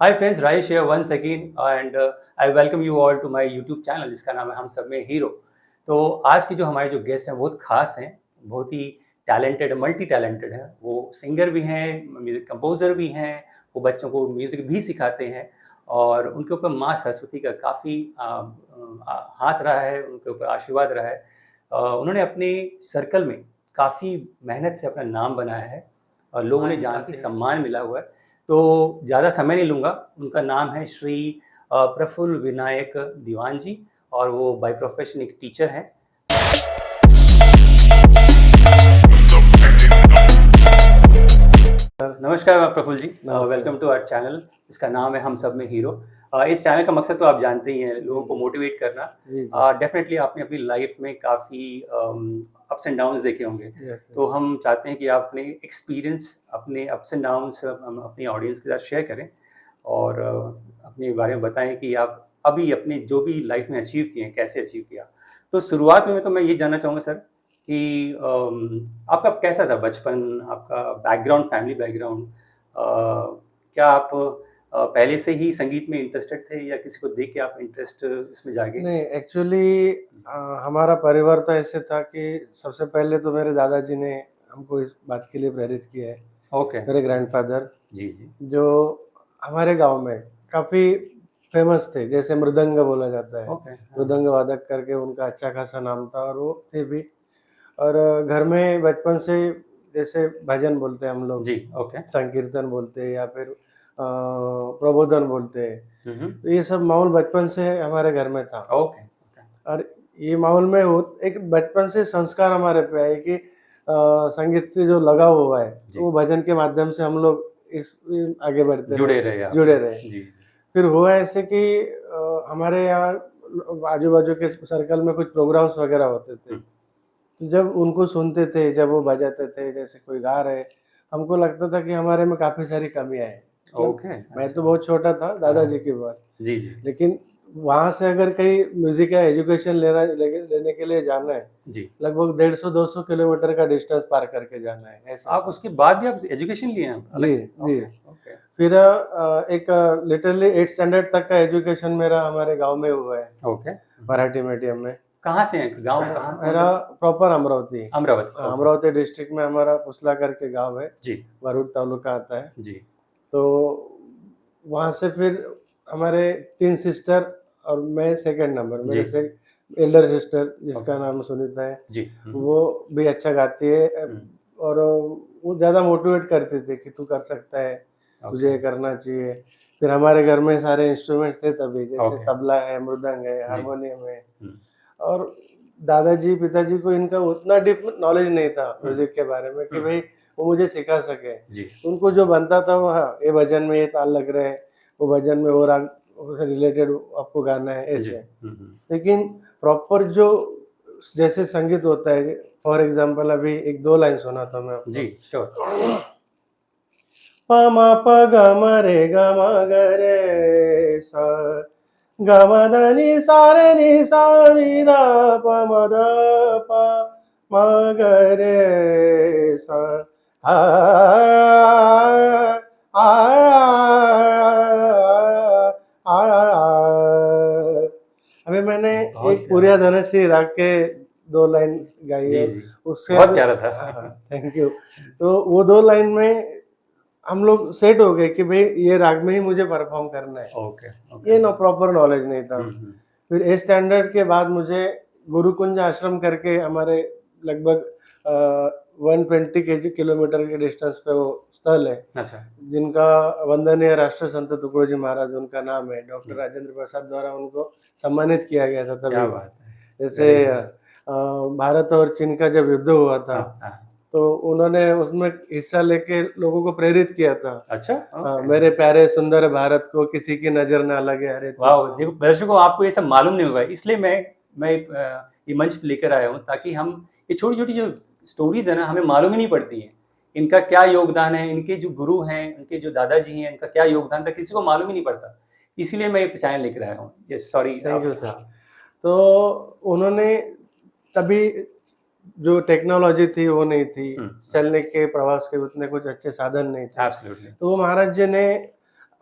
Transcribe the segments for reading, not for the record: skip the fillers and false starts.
Hi friends, Rajesh here once again and I welcome you all to my YouTube channel जिसका नाम है हम सब में हीरो। तो आज की जो हमारे जो गेस्ट हैं बहुत खास हैं, बहुत ही टैलेंटेड, मल्टी टैलेंटेड हैं। वो सिंगर भी हैं, म्यूज़िक कंपोज़र भी हैं, वो बच्चों को म्यूज़िक भी सिखाते हैं और उनके ऊपर माँ सरस्वती का काफ़ी हाथ रहा है, उनके ऊपर आशीर्वाद रहा है। उन्होंने अपने सर्कल में काफ़ी मेहनत से अपना नाम बनाया है और लोग उन्हें जानते हैं, सम्मान मिला हुआ है। तो ज़्यादा समय नहीं लूँगा, उनका नाम है श्री प्रफुल्ल विनायक दीवान जी और वो बाय प्रोफेशन एक टीचर हैं। नमस्कार प्रफुल्ल जी, वेलकम टू आवर चैनल। इसका नाम है हम सब में हीरो। इस चैनल का मकसद तो आप जानते ही हैं, लोगों को मोटिवेट करना। डेफिनेटने आपने अपनी लाइफ में काफ़ी अप्स एंड डाउन्स देखे होंगे। तो हम चाहते हैं कि आप अपने एक्सपीरियंस, अपने अप्स एंड डाउन्स अपनी ऑडियंस के साथ शेयर करें और अपने बारे में बताएं कि आप अभी अपने जो भी लाइफ में अचीव किए हैं, कैसे अचीव किया। तो शुरुआत में तो मैं ये जानना चाहूँगा सर कि आपका कैसा था बचपन, आपका बैकग्राउंड, फैमिली बैकग्राउंड? क्या आप पहले से ही संगीत में इंटरेस्टेड थे या किसी को देख के आप इंटरेस्ट इसमें जागे? नहीं, एक्चुअली हमारा परिवार तो ऐसे था कि सबसे पहले तो मेरे दादाजी ने हमको इस बात के लिए प्रेरित किया है। ओके। मेरे ग्रैंडफादर जी, जी। जो हमारे गांव में काफ़ी फेमस थे, जैसे मृदंग बोला जाता है। ओके। मृदंग वादक करके उनका अच्छा खासा नाम था और वो थे भी। और घर में बचपन से जैसे भजन बोलते हैं हम लोग, जी, ओके। संकीर्तन बोलते हैं या फिर प्रबोधन बोलते हैं। तो ये सब माहौल बचपन से हमारे घर में था। Okay, okay. और ये माहौल में वो एक बचपन से संस्कार हमारे पे आए कि संगीत से जो लगाव हुआ है, जी। वो भजन के माध्यम से हम लोग इस आगे बढ़ते जुड़े रहे आप। जुड़े रहे। जी। फिर हुआ ऐसे कि हमारे यहाँ आजू-बाजू के सर्कल में कुछ प्रोग्राम्स वगैरह होते थे। तो जब उनको सुनते थे, जब वो बजाते थे, जैसे कोई गा रहे, हमको लगता था कि हमारे में काफ़ी सारी कमियाँ हैं। ओके, मैं अच्छा। तो बहुत छोटा था दादाजी के बाद, जी, जी। लेकिन वहाँ से अगर कहीं म्यूज़िक या एजुकेशन लेने के लिए जाना है, जी। लगभग 150-200 किलोमीटर का डिस्टेंस पार करके जाना है, ऐसा। आप उसके बाद भी आप एजुकेशन लिए हैं अलग जी, से? जी। Okay, okay. फिर एक लिटरली 8th स्टैंडर्ड तक का एजुकेशन मेरा हमारे गाँव में हुआ है, ओके। मराठी मीडियम में। कहाँ से हैं? गाँव कहाँ कौन मेरा सा? Proper Amravati. Amravati, okay. Amravati district में हमारा पुसला करके गाँव है, जी, वरुड तालुका आता है। जी। तो वहाँ से फिर हमारे 3 सिस्टर और मैं सेकंड नंबर, जी। मेरे से एल्डर सिस्टर जिसका ओके। नाम सुनीता है, जी। वो भी अच्छा गाती है। हुँ। और वो ज़्यादा मोटिवेट करते थे कि तू कर सकता है, तुझे ये ओके। करना चाहिए। फिर हमारे घर में सारे इंस्ट्रूमेंट्स थे तभी, जैसे ओके। तबला है, मृदंग है, जी। हारमोनियम है। हुँ। और दादाजी, पिताजी को इनका उतना डीप नॉलेज नहीं था म्यूज़िक के बारे में कि हुँ। भई वो मुझे सिखा सके। जी। उनको जो बनता था वो, हाँ, ये भजन में ये ताल लग रहा है, वो भजन में वो राग से रिलेटेड आपको गाना है, जी। ऐसे। हुँ, हुँ। लेकिन प्रॉपर जो जैसे संगीत होता है, फॉर एग्ज़ाम्पल अभी 1-2 लाइन सुनाता हूँ मैं आपको। जी, श्योर। प म प ग म रे ग म ग रे सा ग म ध नि सा रे नि सा नि ध प म ध प म ग रे सा आ आ आ अभी मैंने बहुत एक पूर्या धनुषी राग के 2 लाइन गाई जी, है, जी। उससे बहुत प्यारा था। हाँ, हाँ, थैंक यू। तो वो 2 लाइन में हम लोग सेट हो गए कि भई ये राग में ही मुझे परफ़ॉर्म करना है। ओके, ये ओके। प्रॉपर नॉलेज नहीं था। हुँ, हुँ। फिर 8th स्टैंडर्ड के बाद मुझे गुरुकुंज आश्रम करके हमारे लगभग 120 किलोमीटर के डिस्टेंस पे वो स्थल है, अच्छा। जिनका वंदनीय राष्ट्र संत तुकडोजी महाराज उनका नाम है। डॉक्टर राजेंद्र प्रसाद द्वारा उनको सम्मानित किया गया था क्या तभी। बात है! जैसे वेरी गुड। भारत और चीन का जब युद्ध हुआ था, हाँ, हाँ। तो उन्होंने उसमें हिस्सा लेके लोगों को प्रेरित किया था। अच्छा, ओके। मेरे प्यारे सुंदर भारत को किसी की नज़र ना लगे, अरे तू वाओ! सुन। देखो दर्शकों, आपको ये सब मालूम नहीं होगा, इसलिए मैं ये मंच पे लेकर आया हूँ ताकि हम ये छोटी-छोटी जो स्टोरीज़ है ना, हमें मालूम ही नहीं पड़ती हैं। इनका क्या योगदान है, इनके जो गुरु हैं, इनके जो दादाजी हैं, इनका क्या योगदान था, किसी को मालूम ही नहीं पड़ता। इसीलिए मैं ये चैनल लेकर आया हूँ। यस, सॉरी थैंक आप यू सर। हाँ। तो उन्होंने तभी जो टेक्नोलॉजी थी वो नहीं थी, हुँ, चलने के, प्रवास के उतने कुछ अच्छे साधन नहीं थे। एब्सोल्युटली। तो वो महाराज जी ने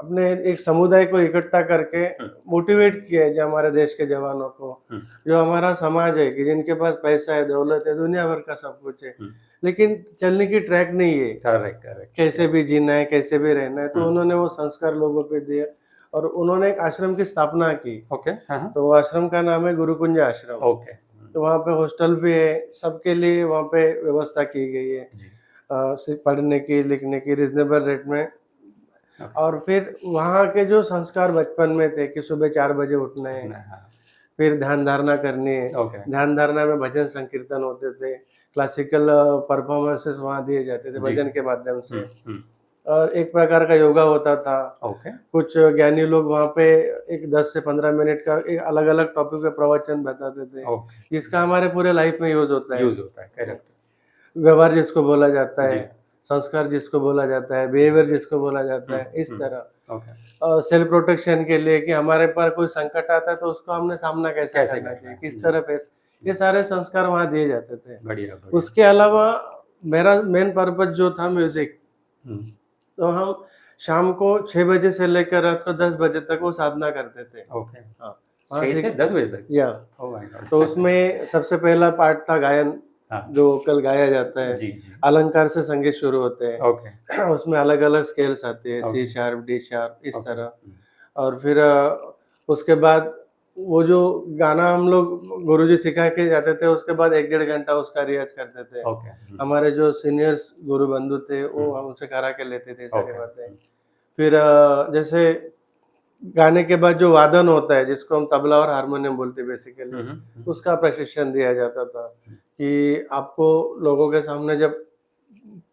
अपने एक समुदाय को इकट्ठा करके मोटिवेट किया है, जो हमारे देश के जवानों को, जो हमारा समाज है कि जिनके पास पैसा है, दौलत है, दुनिया भर का सब कुछ है, लेकिन चलने की ट्रैक नहीं है, करेक्ट करेक्ट, कैसे भी जीना है, कैसे भी रहना है। तो उन्होंने वो संस्कार लोगों पे दिए और उन्होंने एक आश्रम की स्थापना की। ओके, हाँ, तो वो आश्रम का नाम है गुरुकुंज आश्रम। ओके, तो वहाँ पे हॉस्टल भी है, सबके लिए वहाँ पे व्यवस्था की गई है, जी, पढ़ने की, लिखने की रिजनेबल रेट में। और फिर वहाँ के जो संस्कार बचपन में थे कि सुबह 4 बजे उठना है, हाँ, फिर ध्यान धारणा करनी है। ओके, ध्यान धारणा में भजन संकीर्तन होते थे, क्लासिकल परफॉर्मेंसेस वहाँ दिए जाते थे जी, भजन के माध्यम से। हम्म, और एक प्रकार का योगा होता था। ओके, कुछ ज्ञानी लोग वहाँ पे एक 10 से 15 मिनट का एक अलग-अलग टॉपिक पे प्रवचन बताते थे, ओके, जिसका हमारे पूरे लाइफ में यूज़ होता है। यूज होता है, करेक्ट, व्यवहार जिसको बोला जाता जी, है, संस्कार जिसको बोला जाता है, बिहेवियर जिसको बोला जाता है, इस तरह। ओके, सेल्फ प्रोटेक्शन के लिए कि हमारे पर कोई संकट आता है तो उसको हमने सामना कैसे कैसे करना करना चाहिए, है, किस तरह पेश, ये सारे संस्कार वहाँ दिए जाते थे। बढ़िया बढ़िया, उसके अलावा मेरा मेन पर्पस जो था म्यूजिक, हम्म, तो हम शाम को 6 बजे से लेकर रात को 10 बजे तक वो साधना करते थे। ओके, हाँ, वहाँ 6 से 10 बजे तक, या ओह माय गॉड, तो उसमें सबसे पहला पार्ट था गायन, हाँ, जो वोकल गाया जाता है। जी जी, अलंकार से संगीत शुरू होते हैं। ओके, उसमें अलग-अलग स्केल्स आते हैं, सी ओके, शार्प, डी शार्प, इस ओके, तरह। और फिर उसके बाद वो जो गाना हम लोग गुरुजी सिखा के जाते थे, उसके बाद 1 डेढ़ घंटा उसका रियाज़ करते थे। ओके, हमारे जो सीनियर्स गुरु बंधु थे, वो हमसे करा के लेते थे सारी ओके, बातें। फिर जैसे गाने के बाद जो वादन होता है, जिसको हम तबला और हारमोनियम बोलते हैं बेसिकली, उसका प्रशिक्षण दिया जाता था कि आपको लोगों के सामने जब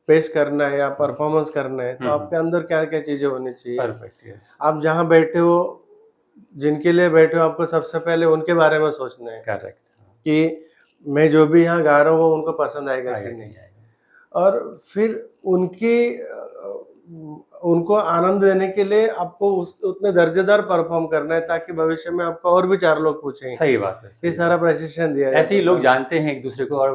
पेश करना है या परफॉर्मेंस करना है, तो आपके अंदर क्या-क्या चीज़ें होनी चाहिए। परफेक्ट, यस, आप जहाँ बैठे हो, जिनके लिए बैठे हो, आपको सबसे पहले उनके बारे में सोचना है करेक्ट, कि मैं जो भी यहाँ गा रहा हूँ, वो उनको पसंद आएगा आएगा कि कि नहीं। नहीं आएगा, और फिर उनको आनंद देने के लिए आपको उतने दर्जेदार परफॉर्म करना है, ताकि भविष्य में आपको और भी 4 लोग पूछें। सही बात है, ये सही सारा बात, प्रशिक्षण दिया ऐसे ही जाता लोग था। जानते हैं एक दूसरे को और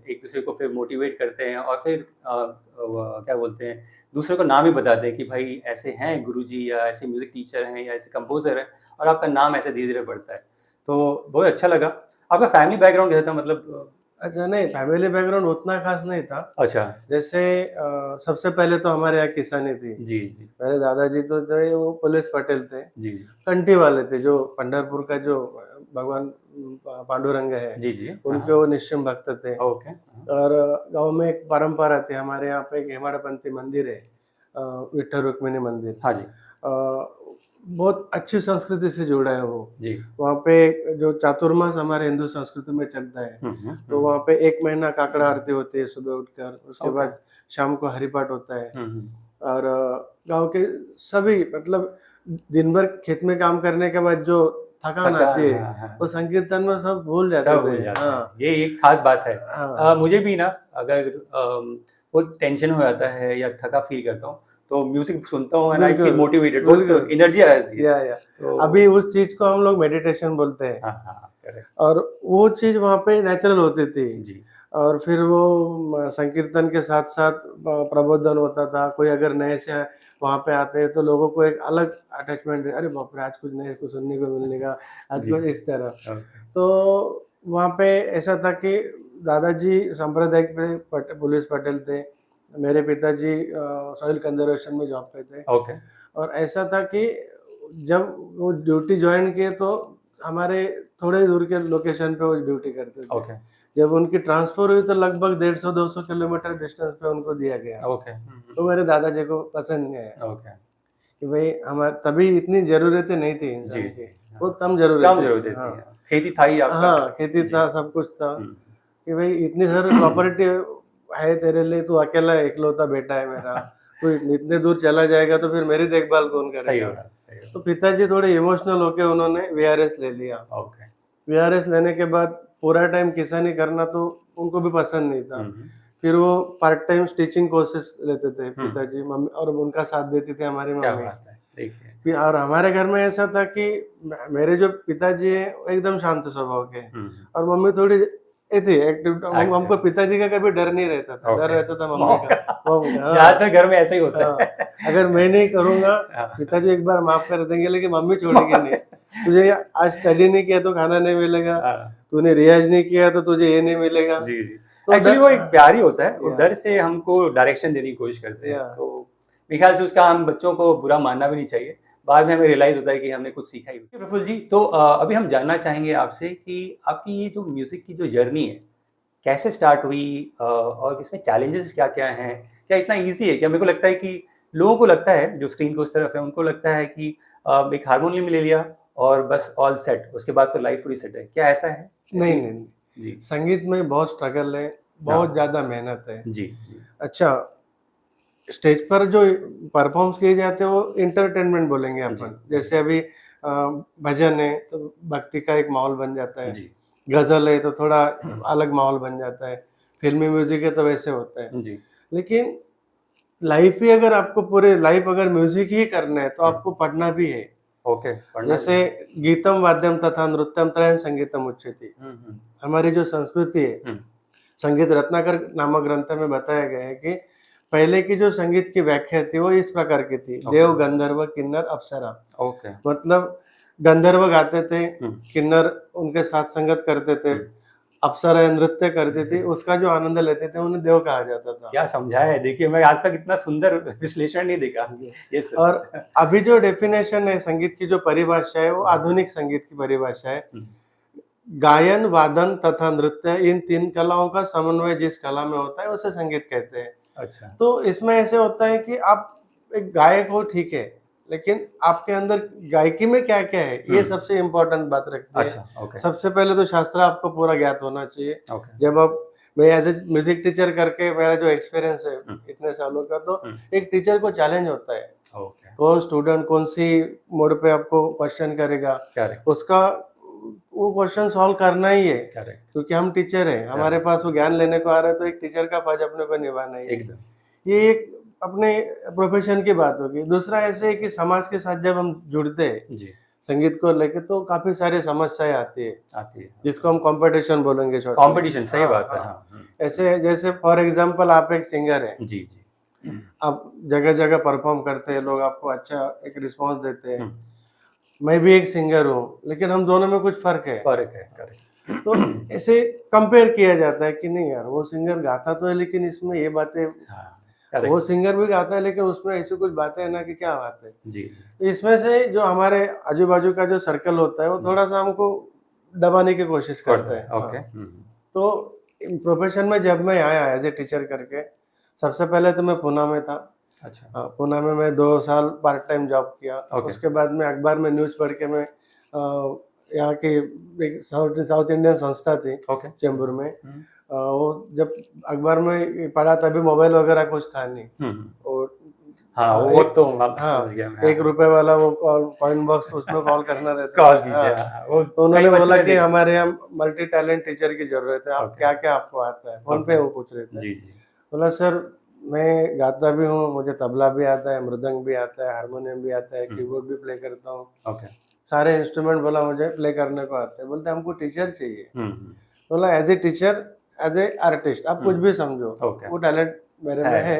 एक दूसरे को फिर मोटिवेट करते हैं और फिर क्या बोलते हैं, दूसरे को नाम ही बताते हैं कि भाई ऐसे हैं गुरुजी या ऐसे म्यूजिक टीचर हैं या ऐसे कंपोजर हैं, और आपका नाम ऐसे धीरे धीरे बढ़ता है। तो बहुत अच्छा लगा। आपका फैमिली बैकग्राउंड कैसा था, मतलब अच्छा, नहीं, फैमिली बैकग्राउंड उतना खास नहीं था। अच्छा, जैसे सबसे पहले तो हमारे यहाँ किसानी थी। जी जी मेरे दादाजी तो थे, वो पुलिस पटेल थे, जी जी कंठी वाले थे, जो पंढरपुर का जो भगवान पांडुरंग है, जी जी, उनके वो निश्चिम भक्त थे। ओके, और गांव में एक परंपरा थी, हमारे यहाँ पे एक हेमाड़पंथी मंदिर है, विठ्ठल रुक्मिणी मंदिर। हाँ जी, बहुत अच्छी संस्कृति से जुड़ा है वो। जी, वहाँ पे जो चातुर्मास हमारे हिंदू संस्कृति में चलता है, तो वहाँ पे 1 महीना काकड़ा आरती होती है सुबह उठकर, उसके ओके, बाद शाम को हरिपाठ होता है। हम्म, और गाँव के सभी, मतलब दिन भर खेत में काम करने के बाद जो थकान थका, आती है, हाँ हाँ, वो संकीर्तन में सब भूल जाते सब भूल थे। जाते हैं, हाँ, ये एक खास बात है। हाँ। मुझे भी ना, अगर वो टेंशन हो जाता है या थका फील करता हूँ, तो म्यूजिक सुनता हूँ एंड आई फील बिल्कुल, मोटिवेटेड, बहुत बिल्कुल। एनर्जी आ जाती है। या तो अभी उस चीज़ को हम लोग मेडिटेशन बोलते हैं। हाँ हाँ, करेक्ट, और वो चीज़ वहाँ पे नेचुरल होती थी। जी, और फिर वो संकीर्तन के साथ-साथ प्रबोधन होता था। कोई अगर नए से वहाँ पे आते हैं, तो लोगों को एक अलग अटैचमेंट है, अरे बाप रे! आज कुछ नए को सुनने को मिलेगा, आज जी, कुछ इस तरह। ओके, तो वहाँ पे ऐसा था कि दादाजी सांप्रदायिक पे पुलिस पटेल थे। मेरे पिताजी सॉइल कंज़र्वेशन में जॉब पे थे। ओके, और ऐसा था कि जब वो ड्यूटी जॉइन किए, तो हमारे थोड़े दूर के लोकेशन पे वो ड्यूटी करते थे। ओके, जब उनकी ट्रांसफ़र हुई, तो लगभग 150-200 किलोमीटर डिस्टेंस पे उनको दिया गया। ओके, तो मेरे दादाजी को पसंद नहीं आया ओके, कि भई तभी इतनी ज़रूरतें नहीं थी जी, इंसान जी, की, हाँ, बहुत कम कम ज़रूरतें ज़रूरतें थी। थी, हाँ, खेती था ही आपका, हाँ, खेती जी, था, सब कुछ था हुँ, कि भई इतनी सारी प्रॉपर्टी है तेरे लिए, तू अकेला इकलौता बेटा है मेरा, तू इतने दूर चला जाएगा तो फिर मेरी देखभाल कौन सही करेगा? बात, सही तो बात, पिताजी थोड़े इमोशनल होके उन्होंने वीआरएस ले लिया। ओके, वीआरएस लेने के बाद पूरा टाइम किसानी करना तो उनको भी पसंद नहीं था। हुँ, फिर वो पार्ट टाइम स्टिचिंग कोर्सेस लेते थे हुँ, पिताजी, मम्मी, और उनका साथ देती थी हमारी क्या मम्मी। बात है, देखिए, फिर और हमारे घर में ऐसा था कि मेरे जो पिताजी हैं, वो एकदम शांत स्वभाव के हैं, हुँ, और मम्मी थोड़ी ये थी एक्टिव। हमको पिताजी का कभी डर नहीं रहता था, डर रहता था मम्मी का। हाँ, ज्यादातर घर में ऐसा ही होता है। अगर मैं नहीं करूंगा हाँ। पिताजी एक बार माफ कर देंगे, लेकिन मम्मी छोड़ेगी नहीं। तुझे आज स्टडी नहीं किया तो खाना नहीं मिलेगा, हाँ। तूने रियाज नहीं किया तो तुझे ये नहीं मिलेगा। जी जी। तो एक्चुअली वो एक प्यार ही होता है, वो या। डर से हमको डायरेक्शन देने की कोशिश करते हैं। या। तो मेरे ख्याल से उसका हम बच्चों को बुरा मानना भी नहीं चाहिए। बाद में हमें रियलाइज होता है कि हमने कुछ सीखा ही। प्रफुल्ल जी, तो अभी हम जानना चाहेंगे आपसे कि आपकी ये जो म्यूजिक की जो जर्नी है कैसे स्टार्ट हुई, और इसमें चैलेंजेस क्या क्या हैं? क्या इतना ईजी है? क्या मेरे को लगता है कि लोगों को लगता है जो स्क्रीन को उस तरफ है उनको लगता है कि एक हारमोनियम ले लिया और बस ऑल सेट, उसके बाद तो लाइफ पूरी सेट है। क्या ऐसा है? नहीं नहीं, जी संगीत में बहुत स्ट्रगल है, बहुत ज्यादा मेहनत है। जी। अच्छा, स्टेज पर जो परफॉर्म्स किए जाते हैं वो इंटरटेनमेंट बोलेंगे अपन। जैसे अभी भजन है तो भक्ति का एक माहौल बन जाता है, जी गजल है तो थोड़ा अलग माहौल बन जाता है, फिल्मी म्यूजिक है तो वैसे होता है। जी। लेकिन लाइफ ही अगर आपको पूरे लाइफ अगर म्यूजिक ही करना है तो आपको पढ़ना भी है। ओके, पढ़ना जैसे गीतम वाद्यम तथा नृत्यम त्रयं संगीतम उच्यते, हमारी जो संस्कृति है, संगीत रत्नाकर नामक ग्रंथ में बताया गया है कि पहले की जो संगीत की व्याख्या थी वो इस प्रकार की थी, देव गंधर्व किन्नर अप्सरा। ओके। मतलब गंधर्व गाते थे, किन्नर उनके साथ संगत करते थे, अप्सरा नृत्य करती थी, उसका जो आनंद लेते थे उन्हें देव कहा जाता था। क्या समझाया है, देखिए मैं आज तक इतना सुंदर विश्लेषण नहीं देखा। Yes sir. और अभी जो डेफिनेशन है संगीत की, जो परिभाषा है वो आधुनिक संगीत की परिभाषा है। गायन, वादन तथा नृत्य, इन तीन कलाओं का समन्वय जिस कला में होता है उसे संगीत कहते हैं। अच्छा। तो इसमें ऐसे होता है कि आप एक गायक हो ठीक है, लेकिन आपके अंदर गायकी में क्या क्या है ये सबसे इम्पोर्टेंट बात रखती है। अच्छा, ओके। सबसे पहले तो शास्त्र आपको पूरा ज्ञात होना चाहिए। ओके। जब आप, मैं एज ए म्यूजिक टीचर करके मेरा जो एक्सपीरियंस है इतने सालों का, तो एक टीचर को चैलेंज होता है, ओके। कौन स्टूडेंट कौन सी मोड पे आपको क्वेश्चन करेगा, उसका वो क्वेश्चन सॉल्व करना ही है। क्योंकि हम टीचर हैं, हमारे पास वो ज्ञान लेने को आ रहा है, तो एक टीचर का फर्ज अपने को निभाना ही है। ये एक अपने प्रोफेशन की बात होगी। दूसरा ऐसे है कि समाज के साथ जब हम जुड़ते हैं संगीत को लेके तो काफी सारी समस्याएं आती है जिसको हम कंपटीशन बोलेंगे। कंपटीशन, सही बात है। हाँ। ऐसे जैसे फॉर एग्जांपल आप एक सिंगर है, जी जी, आप जगह जगह परफॉर्म करते हैं, लोग आपको अच्छा एक रिस्पांस देते हैं। मैं भी एक सिंगर हूँ, लेकिन हम दोनों में कुछ फर्क है। करेक्ट। तो ऐसे कंपेयर किया जाता है कि नहीं यार वो सिंगर गाता तो है लेकिन इसमें ये बातें, वो सिंगर भी गाता है लेकिन उसमें ऐसी कुछ बातें है ना कि क्या बात है। जी। इसमें से जो हमारे आजू बाजू का जो सर्कल होता है वो थोड़ा सा हमको दबाने की कोशिश करता है। ओके। तो प्रोफेशन में जब मैं आया एज ए टीचर करके, सबसे पहले तो मैं पुणे में था। अच्छा। पुणे में मैं 2 साल पार्ट टाइम जॉब किया। उसके बाद में अखबार में न्यूज़ पढ़ के मैं यहाँ की एक साउथ इंडियन संस्था थी चेंबूर में, वो जब अखबार में पढ़ा तभी मोबाइल वगैरह कुछ था नहीं। और वो तो समझ गया मैं। 1 रुपए वाला वो कॉइन बॉक्स, उसमें कॉल करना रहता कॉल कीजिए। तो उन्होंने बोला कि हमारे यहाँ मल्टी टैलेंट टीचर की जरूरत है, आप क्या क्या आपको आता है, फोन पे वो पूछ रहे थे। बोला सर मैं गाता भी हूँ, मुझे तबला भी आता है, मृदंग भी आता है, हारमोनियम भी आता है, कीबोर्ड भी प्ले करता हूँ, सारे इंस्ट्रूमेंट बोला मुझे प्ले करने को आते हैं। बोलते हमको टीचर चाहिए। बोला as a teacher, as a artist आप कुछ भी समझो, वो टैलेंट मेरे में है।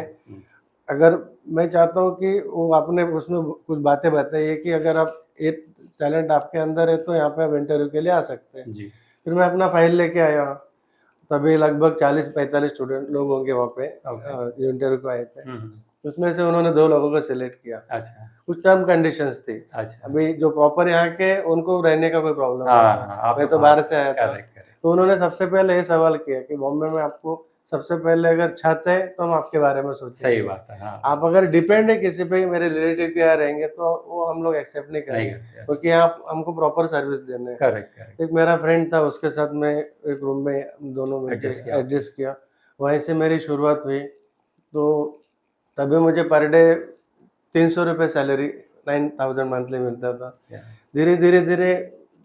अगर मैं चाहता हूँ कि वो आपने उसमें कुछ बातें बताई कि अगर आप ये टैलेंट आपके अंदर है तो यहाँ पे आप इंटरव्यू के लिए आ सकते हैं। फिर मैं अपना फाइल लेके आया, तभी लगभग 40-45 स्टूडेंट लोग होंगे वहाँ पे जो इंटरव्यू को आए थे। उसमें से उन्होंने 2 लोगों को सिलेक्ट किया। अच्छा। कुछ टर्म कंडीशंस थी। अच्छा। अभी जो प्रॉपर यहाँ के उनको रहने का कोई प्रॉब्लम नहीं था, मैं तो बाहर से आया था। तो उन्होंने सबसे पहले ये सवाल किया कि बॉम्बे में आपको सबसे पहले अगर छत है तो हम आपके बारे में सोचेंगे। सही बात है। आप अगर डिपेंड है किसी पे, मेरे रिलेटिव के यहाँ रहेंगे तो वो हम लोग एक्सेप्ट नहीं करेंगे, क्योंकि आप हमको प्रॉपर सर्विस देने हैं। करेक्ट। एक मेरा फ्रेंड था, उसके साथ में एक रूम में दोनों एडजस्ट किया, वहीं से मेरी शुरुआत हुई। तो तभी मुझे पर डे 300 रुपये सैलरी, 9000 मंथली मिलता था। धीरे धीरे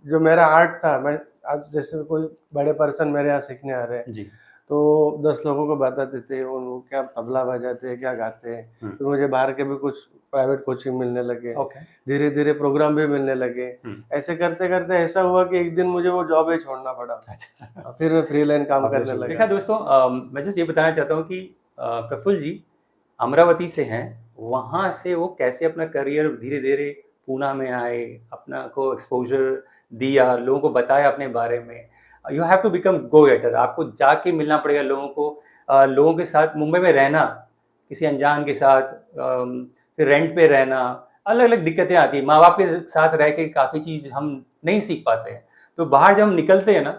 जो मेरा आर्ट था, मैं आज जैसे कोई बड़े पर्सन मेरे यहाँ सीखने आ रहे हैं तो 10 लोगों को बताते थे, वो क्या तबला बजाते हैं, क्या गाते हैं। फिर मुझे बाहर के भी कुछ प्राइवेट कोचिंग मिलने लगे, ओके। धीरे-धीरे प्रोग्राम भी मिलने लगे। ऐसे करते-करते ऐसा हुआ कि एक दिन मुझे वो जॉब ही छोड़ना पड़ा। अच्छा। फिर मैं फ्रीलाइन काम करने देखा लगा। दोस्तों, मैं जस्ट ये बताना चाहता हूँ कि प्रफुल्ल जी अमरावती से हैं, वहाँ से वो कैसे अपना करियर धीरे-धीरे पूना में आए, अपना को एक्सपोज़र दिया, लोगों को बताया अपने बारे में। You have to become go getter, आपको जाके मिलना पड़ेगा लोगों को, लोगों के साथ मुंबई में रहना, किसी अनजान के साथ, फिर रेंट पे रहना, अलग-अलग दिक्कतें आती हैं। माँ-बाप के साथ रह के काफ़ी चीज़ हम नहीं सीख पाते हैं। तो बाहर जब हम निकलते हैं ना,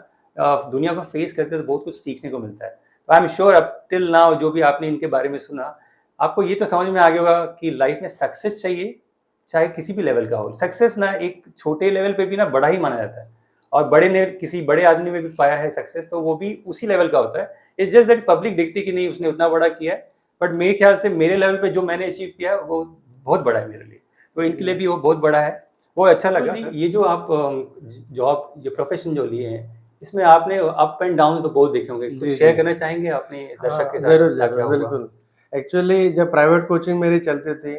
दुनिया को फेस करते हैं तो बहुत कुछ सीखने को मिलता है। तो आई एम श्योर अब टिल नाउ जो भी आपने इनके बारे में सुना, आपको ये तो समझ में आ गया होगा कि लाइफ में सक्सेस चाहिए, चाहे किसी भी लेवल का हो। सक्सेस ना एक छोटे लेवल पे भी ना बड़ा ही माना जाता है, और बड़े ने किसी बड़े आदमी में भी पाया है सक्सेस, तो वो भी उसी लेवल का होता है। इट्स जस्ट दैट पब्लिक देखती कि नहीं उसने उतना बड़ा किया है, बट मेरे ख्याल से मेरे लेवल पे जो मैंने अचीव किया है वो बहुत बड़ा है मेरे लिए, तो इनके लिए भी वो बहुत बड़ा है। वो अच्छा लगा। जी, ये जो आप जॉब, जो प्रोफेशन जो लिए हैं, इसमें आपने अप एंड डाउन तो बहुत देखे होंगे, कुछ जी, शेयर जी। करना चाहेंगे अपने दर्शक के हाँ, साथ ज़रूर, क्या क्या ज़रूर, हुआ? बिल्कुल। एक्चुअली जब प्राइवेट कोचिंग मेरी चलती थी,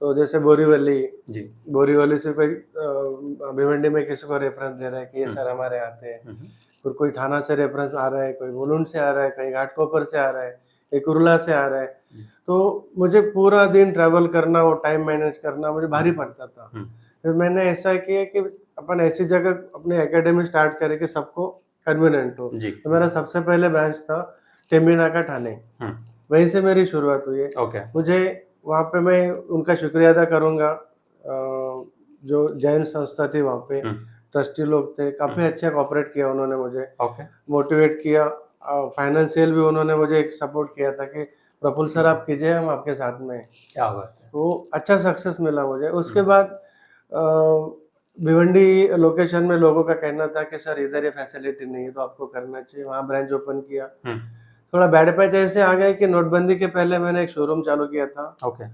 तो जैसे बोरीवली, जी। बोरीवली से कोई भिवंडी में किसी को रेफरेंस दे रहा है कि ये सर हमारे यहाँ आते हैं। फिर कोई थाना से रेफरेंस आ रहा है, कोई मुलुंड से आ रहा है, कहीं घाटकोपर से आ रहा है, कोई कुर्ला से आ रहा है। तो मुझे पूरा दिन ट्रैवल करना, वो टाइम मैनेज करना मुझे भारी पड़ता था। फिर मैंने ऐसा किया कि अपन ऐसी जगह अपनी एकेडमी स्टार्ट करें कि सबको कन्वीनिएंट हो। जी। तो मेरा सबसे पहले ब्रांच था टेम्बीनाका ठाणे, वहीं से मेरी शुरुआत हुई है। ओके। मुझे वहाँ पे मैं उनका शुक्रिया अदा करूँगा, जो जैन संस्था थी वहाँ पे, ट्रस्टी लोग थे, काफ़ी अच्छा कोऑपरेट किया उन्होंने मुझे, ओके। मोटिवेट किया। फाइनेंशियल भी उन्होंने मुझे एक सपोर्ट किया था कि प्रफुल्ल सर आप कीजिए, हम आपके साथ में हैं। क्या बात है। तो अच्छा सक्सेस मिला मुझे। उसके बाद भिवंडी लोकेशन में लोगों का कहना था कि सर इधर ये फैसिलिटी नहीं है तो आपको करना चाहिए, वहाँ ब्रांच ओपन किया। थोड़ा बैड पैच ऐसे आ गए कि नोटबंदी के पहले मैंने एक शोरूम चालू किया था। ओके।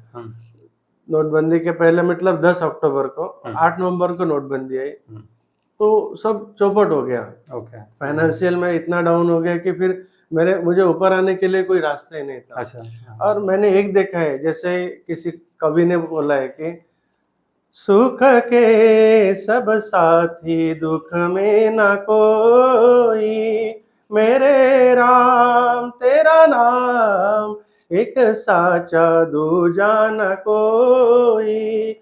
नोटबंदी के पहले मतलब 10 अक्टूबर को, 8 नवंबर को नोटबंदी आई, तो सब चौपट हो गया। ओके। फाइनेंशियल में इतना डाउन हो गया कि फिर मुझे ऊपर आने के लिए कोई रास्ता ही नहीं था। अच्छा। और मैंने एक देखा है, जैसे किसी कवि ने बोला है कि सुख के सब साथी दुख में ना कोई, मेरे राम तेरा नाम एक साचा दूजा न कोई।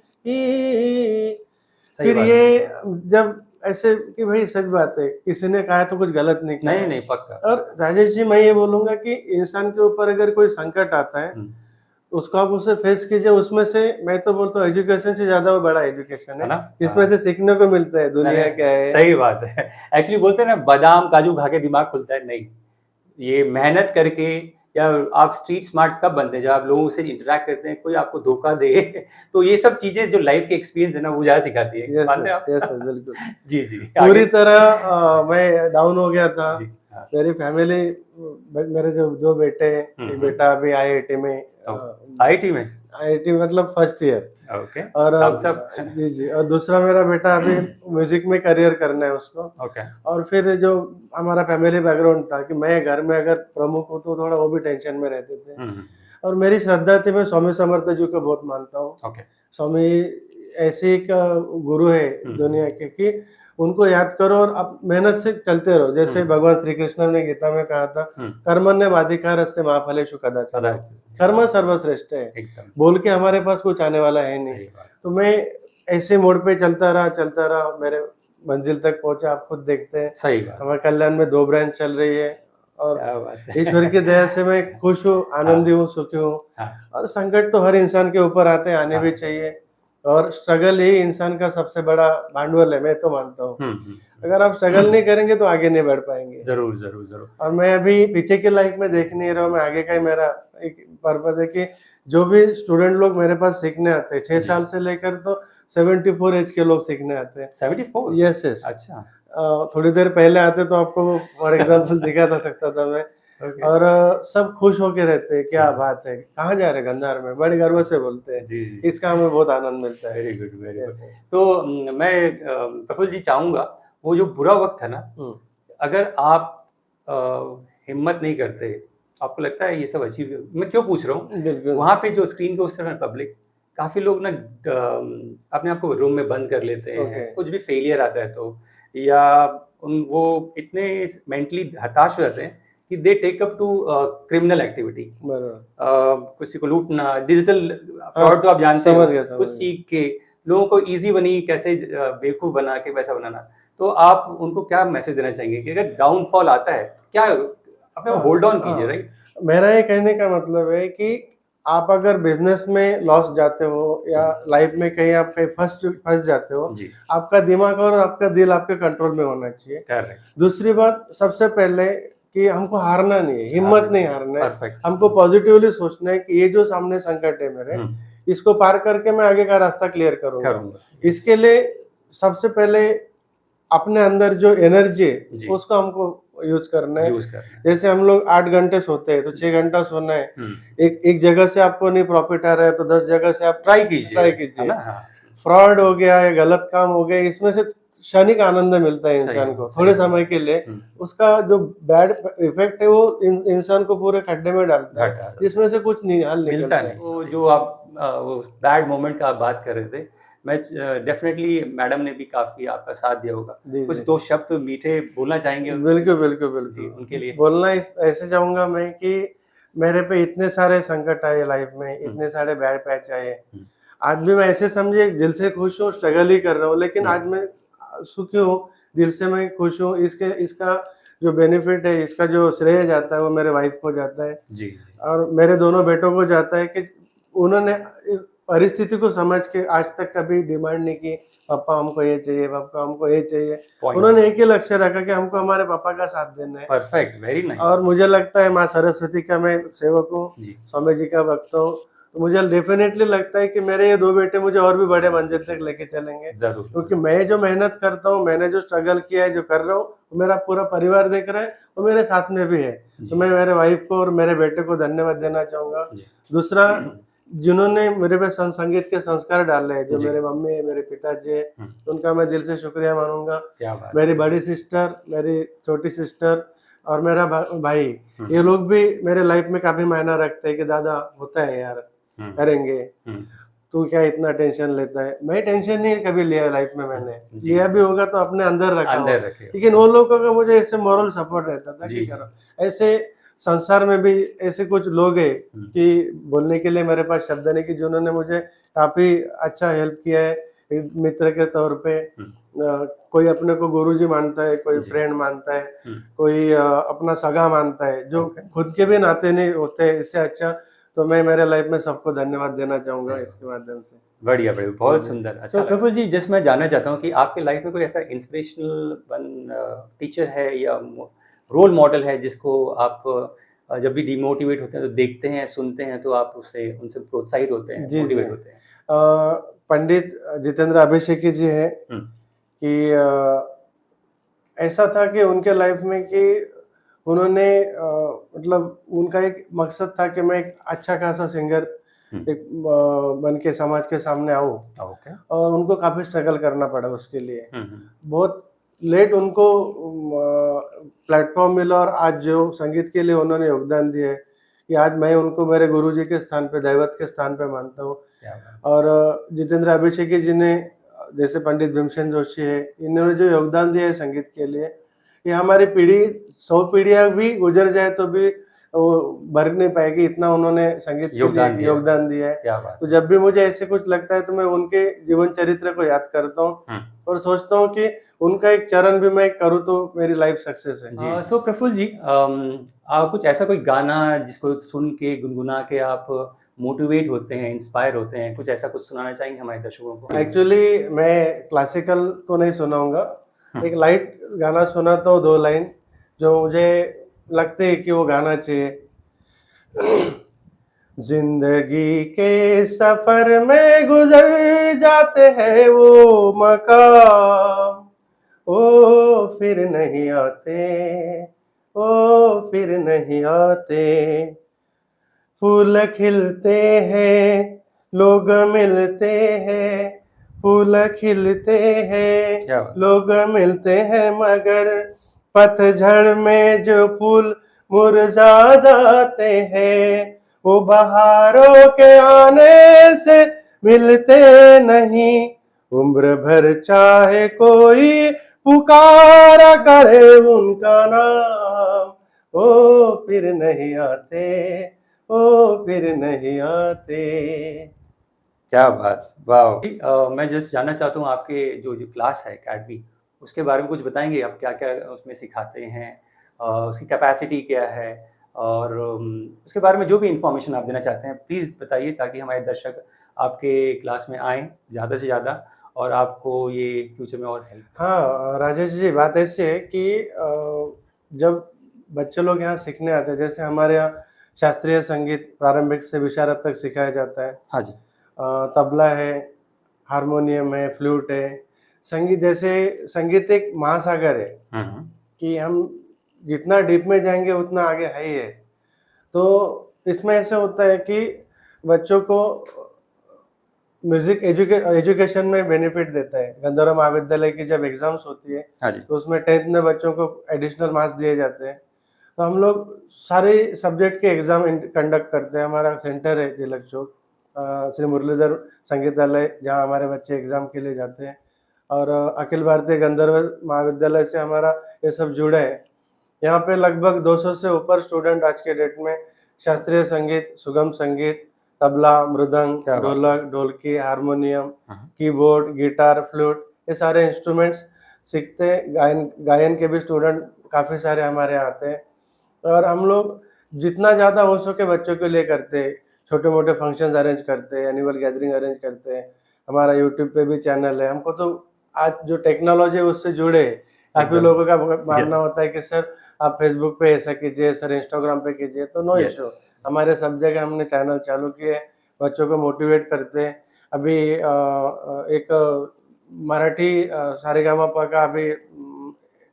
फिर बात ये जब ऐसे कि भाई सच बात है, किसी ने कहा तो कुछ गलत नहीं कहा। नहीं, पक्का। और राजेश जी, मैं ये बोलूंगा कि इंसान के ऊपर अगर कोई संकट आता है, उसको आप उसे फेस कीजिए। उसमें से मैं तो बोलता हूँ एजुकेशन से ज्यादा वो बड़ा एजुकेशन है ना? जिसमें से सीखने को मिलता है दुनिया क्या है। सही बात है। एक्चुअली बोलते हैं ना, बादाम काजू खा के दिमाग खुलता है, नहीं, ये मेहनत करके, या आप स्ट्रीट स्मार्ट कब बनते हैं जब आप लोगों से इंटरेक्ट करते हैं, कोई आपको धोखा दे तो ये सब चीजें जो लाइफ के एक्सपीरियंस है ना, वो ज्यादा सिखाती है। मानते हैं आप? यस सर, बिल्कुल। जी। पूरी तरह मैं डाउन हो गया था। मेरी फैमिली, मेरे जो बेटे, एक बेटा अभी IIT में, IIT मतलब फर्स्ट ईयर। ओके। और सब जी, और दूसरा मेरा बेटा अभी म्यूजिक में करियर करना है उसको। ओके। और फिर जो हमारा फैमिली बैकग्राउंड था कि मैं घर में अगर प्रमुख हूँ तो थोड़ा वो भी टेंशन में रहते थे। और मेरी श्रद्धा थी, मैं स्वामी समर्थ जी को बहुत मानता हूँ। ओके। स्वामी ऐसे एक गुरु है दुनिया के कि उनको याद करो और आप मेहनत से चलते रहो। जैसे भगवान श्री कृष्ण ने गीता में कहा था, कर्मण्येवाधिकारस्य मा फलेषु कदाचन, कर्म सर्वश्रेष्ठ है। बोल के हमारे पास कुछ आने वाला है नहीं। तो मैं ऐसे मोड पे चलता रहा, मेरे मंजिल तक पहुंचा। आप खुद देखते हैं, सही बात, हमारे कल्याण में 2 ब्रांच चल रही है, और ईश्वर की दया से मैं खुश हूँ, आनंदी हूँ, सुखी हूँ। और संकट तो हर इंसान के ऊपर आते हैं, आने भी चाहिए। और स्ट्रगल ही इंसान का सबसे बड़ा भांडवल है, मैं तो मानता हूँ। अगर आप स्ट्रगल नहीं करेंगे तो आगे नहीं बढ़ पाएंगे। जरूर। और मैं अभी पीछे की लाइफ में देख नहीं रहा हूँ, मैं आगे का ही मेरा एक पर्पस है कि जो भी स्टूडेंट लोग मेरे पास सीखने आते हैं, 6 साल से लेकर तो 74 एज के लोग सीखने आते हैं। 74? यस। अच्छा। थोड़ी देर पहले आते तो आपको फॉर एग्जाम्पल दिखा था सकता था मैं। और सब खुश होके रहते हैं, क्या बात है, कहाँ जा रहे गंधार में, बड़े गर्व से बोलते हैं। जी। इसका हमें बहुत आनंद मिलता है। Very good. तो मैं प्रफुल्ल जी चाहूंगा, वो जो बुरा वक्त है ना, अगर आप हिम्मत नहीं करते, आपको लगता है ये सब अचीव, मैं क्यों पूछ रहा हूँ, बिल्कुल। वहाँ पे जो स्क्रीन के उस तरफ पब्लिक, काफ़ी लोग ना अपने आप को रूम में बंद कर लेते हैं, ओके। कुछ भी फेलियर आता है तो, या वो इतने मेंटली हताश हो जाते हैं कि they take up to criminal activity, बराबर। किसी को लूटना, डिजिटल हाँ, फ्रॉड तो आप जानते हो, समझ गया, कुछ समझ गया। सीख के लोगों को ईज़ी बनी कैसे बेवकूफ़ बना के पैसा बनाना। तो आप उनको क्या मैसेज देना चाहेंगे कि अगर डाउनफॉल आता है, क्या अपने को होल्ड ऑन कीजिए, राइट? मेरा ये कहने का मतलब है कि आप अगर बिजनेस में लॉस जाते हो या लाइफ में कहीं आप कहीं फंस जाते हो, जी, आपका दिमाग और आपका दिल आपके कंट्रोल में होना चाहिए। करेक्ट, दूसरी बात, सबसे पहले कि हमको हारना नहीं है, हिम्मत नहीं हारना है। परफेक्ट, हमको पॉजिटिवली सोचना है कि ये जो सामने संकट है मेरे, हुँ, इसको पार करके मैं आगे का रास्ता क्लियर करूँगा। करूँगा, इसके लिए सबसे पहले अपने अंदर जो एनर्जी है, जी, उसको हमको यूज़ करना है। यूज़ करना है। जैसे हम लोग 8 घंटे सोते हैं, तो 6 घंटा सोना है। हुँ, एक जगह से आपको नहीं प्रॉफिट आ रहा है, तो 10 जगह से आप ट्राई कीजिए, ट्राई है कीजिए। ना? हाँ, फ्रॉड हो गया या गलत काम हो गया, इसमें से क्षणिक आनंद मिलता है सही इंसान को, सही थोड़े बात। समय के लिए। हुँ, उसका जो बैड इफ़ेक्ट है, वो इंसान को पूरे खड्डे में डालता है, घाटा जिसमें से कुछ नहीं हल मिलता निकलता है। नहीं। वो जो आप वो बैड मोमेंट का आप बात कर रहे थे, मैं डेफ़िनेटली मैडम ने भी काफ़ी आपका साथ दिया होगा। जी, कुछ जी। 2 शब्द मीठे बोलना चाहेंगे बिल्कुल, बिल्कुल, जी, बिल्कुल। उनके लिए? बोलना ऐसे चाहूँगा मैं कि मेरे पे इतने सारे संकट आए लाइफ में, हुँ, इतने सारे बैड पैच आए। हुँ, आज भी मैं ऐसे समझिए दिल से खुश हूँ, स्ट्रगल ही कर रहा हूँ, लेकिन हुँ, आज मैं सुखी हूँ, दिल से मैं खुश हूँ। इसका जो बेनिफिट है, इसका जो श्रेय जाता है, वो मेरे वाइफ को जाता है जी, जी, और मेरे दोनों बेटों को जाता है कि उन्होंने इस परिस्थिति को समझ के आज तक कभी डिमांड नहीं की, पापा हमको ये चाहिए, पापा हमको ये चाहिए। पॉइंट उन्होंने एक ही लक्ष्य रखा कि हमको हमारे पापा का साथ देना है। Perfect, very nice. और मुझे लगता है माँ सरस्वती का मैं सेवक हूँ, जी, स्वामी जी का भक्त हूँ। तो मुझे डेफ़िनेटली लगता है कि मेरे ये 2 बेटे मुझे और भी बड़े मंज़िल तक लेके चलेंगे। ज़रूर, क्योंकि मैं जो मेहनत करता हूँ, मैंने जो स्ट्रगल किया है, जो कर रहा हूँ, वो मेरा पूरा परिवार देख रहा है और मेरे साथ में भी है। तो जी, मैं मेरे वाइफ़ को और मेरे बेटे को धन्यवाद देना चाहूँगा। जी, दूसरा, जिन्होंने मेरे पे संगीत के संस्कार डाले हैं, जो जी, मेरे मम्मी है, मेरे पिताजी हैं, हुँ, उनका मैं दिल से शुक्रिया मानूँगा। क्या बात मेरी है। बड़ी सिस्टर, मेरी छोटी सिस्टर और मेरा भाई, हुँ, ये लोग भी मेरे लाइफ में काफ़ी मायना रखते हैं कि दादा होता है यार, हुँ, करेंगे, हुँ, तू क्या इतना टेंशन लेता है? मैं टेंशन नहीं कभी लिया लाइफ में मैंने, जी, लिया भी होगा तो अपने अंदर रखा हो। अंदर रखे हो। लेकिन वो लोगों का मुझे ऐसे मॉरल सपोर्ट रहता था जी, कि जी, करो। ऐसे संसार में भी ऐसे कुछ लोग हैं हुँ, कि बोलने के लिए मेरे पास शब्द नहीं, कि जिन्होंने मुझे काफ़ी अच्छा हेल्प किया है, एक मित्र के तौर पे। हुँ, कोई अपने को गुरुजी मानता है, कोई जी, फ्रेंड मानता है, हुँ, कोई अपना सगा मानता है, जो ओके, खुद के भी नाते नहीं होते, इससे अच्छा तो मैं मेरे लाइफ में सबको धन्यवाद देना चाहूँगा सही बात। इसके माध्यम से। बढ़िया, बढ़िया, जी, बहुत जी। सुंदर, अच्छा तो लगा। प्रफुल्ल जी, जस्ट मैं जानना चाहता हूँ कि आपके लाइफ में कोई ऐसा इंस्पिरेशनल टीचर है या रोल मॉडल है जिसको आप जब भी डिमोटिवेट होते हैं तो देखते हैं, सुनते हैं तो आप उससे उनसे प्रोत्साहित होते हैं, जी, जी। मोटिवेट होते हैं? पंडित जितेंद्र अभिषेकी जी हैं हुँ, कि ऐसा था कि उनके लाइफ में कि उन्होंने मतलब उनका एक मकसद था कि मैं एक अच्छा खासा सिंगर हुँ, एक बन के समाज के सामने आऊँ, ओके, और उनको काफ़ी स्ट्रगल करना पड़ा उसके लिए। हुँ, हुँ, बहुत लेट उनको प्लेटफ़ॉर्म मिला और आज जो संगीत के लिए उन्होंने योगदान दिया है, कि आज मैं उनको मेरे गुरुजी के स्थान पे, दैवत के स्थान पे मानता हूँ। क्या बात और जितेंद्र अभिषेकी जी ने, जैसे पंडित भीमसेन जोशी है, इन्होंने जो योगदान दिया है संगीत के लिए, ये हमारी पीढ़ी 100 पीढ़ियाँ भी गुज़र जाए तो भी वो भर नहीं पाएगी, इतना उन्होंने संगीत के योगदान लिए दिया, योगदान दिया है। क्या बात तो है। जब भी मुझे ऐसे कुछ लगता है तो मैं उनके जीवन चरित्र को याद करता हूँ हुँ, और सोचता हूँ कि उनका एक चरण भी मैं करूँ तो मेरी लाइफ सक्सेस है। जी, सो प्रफुल्ल जी, कुछ ऐसा कोई गाना जिसको सुन के, गुनगुना के आप मोटिवेट होते हैं, इंस्पायर होते हैं, कुछ ऐसा कुछ सुनाना चाहेंगे हमारे दर्शकों को? एक्चुअली मैं क्लासिकल तो नहीं सुनाऊँगा, हुँ, एक लाइट गाना सुनाता हूँ 2 लाइन, जो मुझे लगते है कि वो गाना चाहिए। जिंदगी के सफर में गुजर जाते हैं वो मकाम, ओ फिर नहीं आते, ओ फिर नहीं आते। फूल खिलते हैं, लोग मिलते हैं, फूल खिलते हैं, क्या बात है। लोग मिलते हैं, मगर पतझड़ में जो फूल मुरझा जाते हैं, वो बहारों के आने से मिलते नहीं, उम्र भर चाहे कोई पुकारा करे उनका नाम, ओ फिर नहीं आते, ओ फिर नहीं आते। क्या बात, वाह। मैं जस्ट जानना चाहता हूँ आपके जो क्लास है एकेडमी, उसके बारे में कुछ बताएंगे? आप क्या क्या उसमें सिखाते हैं, उसकी कैपेसिटी क्या है, और उसके बारे में जो भी इंफॉर्मेशन आप देना चाहते हैं प्लीज़ बताइए, ताकि हमारे दर्शक आपके क्लास में आएँ ज़्यादा से ज़्यादा और आपको ये फ्यूचर में और हेल्प। हाँ राजेश जी, बात ऐसी है कि जब बच्चे लोग यहाँ सीखने आते हैं, जैसे हमारे यहाँ शास्त्रीय संगीत प्रारंभिक से विशारद तक सिखाया जाता है। हाँ जी। तबला है, हारमोनियम है, फ्लूट है। संगीत जैसे संगीत एक महासागर है कि हम जितना डीप में जाएंगे उतना आगे है ही है। तो इसमें ऐसे होता है कि बच्चों को म्यूजिक एजुकेशन में बेनिफिट देता है। गंधर्व महाविद्यालय की जब एग्जाम्स होती है हाँ जी। तो उसमें 10th में बच्चों को एडिशनल मार्क्स दिए जाते हैं। तो हम लोग सारे सब्जेक्ट के एग्जाम कंडक्ट करते हैं। हमारा सेंटर है तिलक चौक, श्री मुरलीधर संगीतालय, जहाँ हमारे बच्चे एग्जाम के लिए जाते हैं। और अखिल भारतीय गंधर्व महाविद्यालय से हमारा ये सब जुड़े है। यहाँ पे लगभग 200 से ऊपर स्टूडेंट आज के डेट में शास्त्रीय संगीत, सुगम संगीत, तबला, मृदंग, ढोलक, ढोलकी, हारमोनियम, कीबोर्ड, गिटार, फ्लूट, ये सारे इंस्ट्रूमेंट्स सीखते हैं। गायन के भी स्टूडेंट काफ़ी सारे हमारे यहाँ आते हैं। और हम लोग जितना ज़्यादा हो सके बच्चों के लिए करते हैं। छोटे मोटे फंक्शंस अरेंज करते हैं, एनुअल गैदरिंग अरेंज करते हैं। हमारा यूट्यूब पे भी चैनल है। हमको तो आज जो टेक्नोलॉजी है उससे जुड़े काफ़ी लोगों का मानना होता है कि सर आप फेसबुक पे ऐसा कीजिए, सर इंस्टाग्राम पे कीजिए, तो नो इशू। हमारे सब जगह हमने चैनल चालू किए, बच्चों को मोटिवेट करते हैं। अभी एक मराठी सारेगामापा का अभी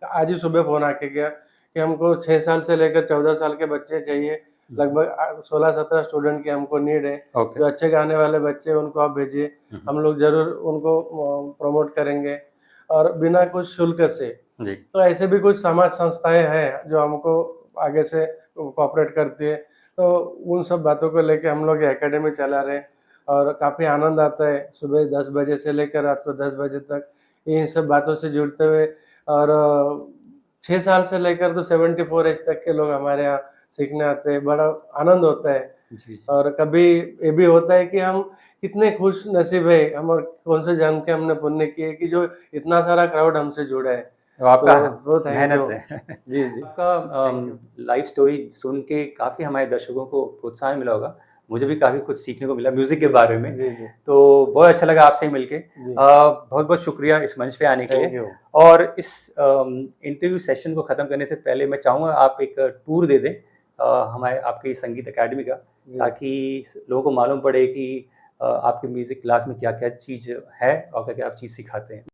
आज ही सुबह फ़ोन आके गया कि हमको 6 साल से लेकर 14 साल के बच्चे चाहिए। लगभग 16-17 स्टूडेंट की हमको नीड है। जो अच्छे गाने वाले बच्चे उनको आप भेजिए, हम लोग ज़रूर उनको प्रमोट करेंगे और बिना कुछ शुल्क से। तो ऐसे भी कुछ समाज संस्थाएं हैं जो हमको आगे से कोऑपरेट करती है। तो उन सब बातों को लेके हम लोग एकेडमी चला रहे हैं और काफ़ी आनंद आता है। सुबह 10 बजे से लेकर रात को 10 बजे तक इन सब बातों से जुड़ते हुए, और 6 साल से लेकर तो 74 एज तक के लोग हमारे यहाँ सीखने आते हैं। बड़ा आनंद होता है। और कभी ये भी होता है कि हम कितने खुश नसीब है, हम कौन से जन्म के हमने पुण्य किए कि जो इतना सारा क्राउड हमसे जुड़ा है। आपका तो मेहनत है। जी जी। आपका लाइफ स्टोरी सुन के काफ़ी हमारे दर्शकों को प्रोत्साहन मिला होगा। मुझे भी काफ़ी कुछ सीखने को मिला म्यूज़िक के बारे में। जी जी। तो बहुत अच्छा लगा आपसे मिलके। बहुत बहुत शुक्रिया इस मंच पे आने के लिए। और इस इंटरव्यू सेशन को ख़त्म करने से पहले मैं चाहूँगा आप एक टूर दे दें हमारे आपकी संगीत एकेडमी का, ताकि लोगों को मालूम पड़े कि आपके म्यूज़िक क्लास में क्या क्या चीज़ है और क्या क्या आप चीज़ सिखाते हैं।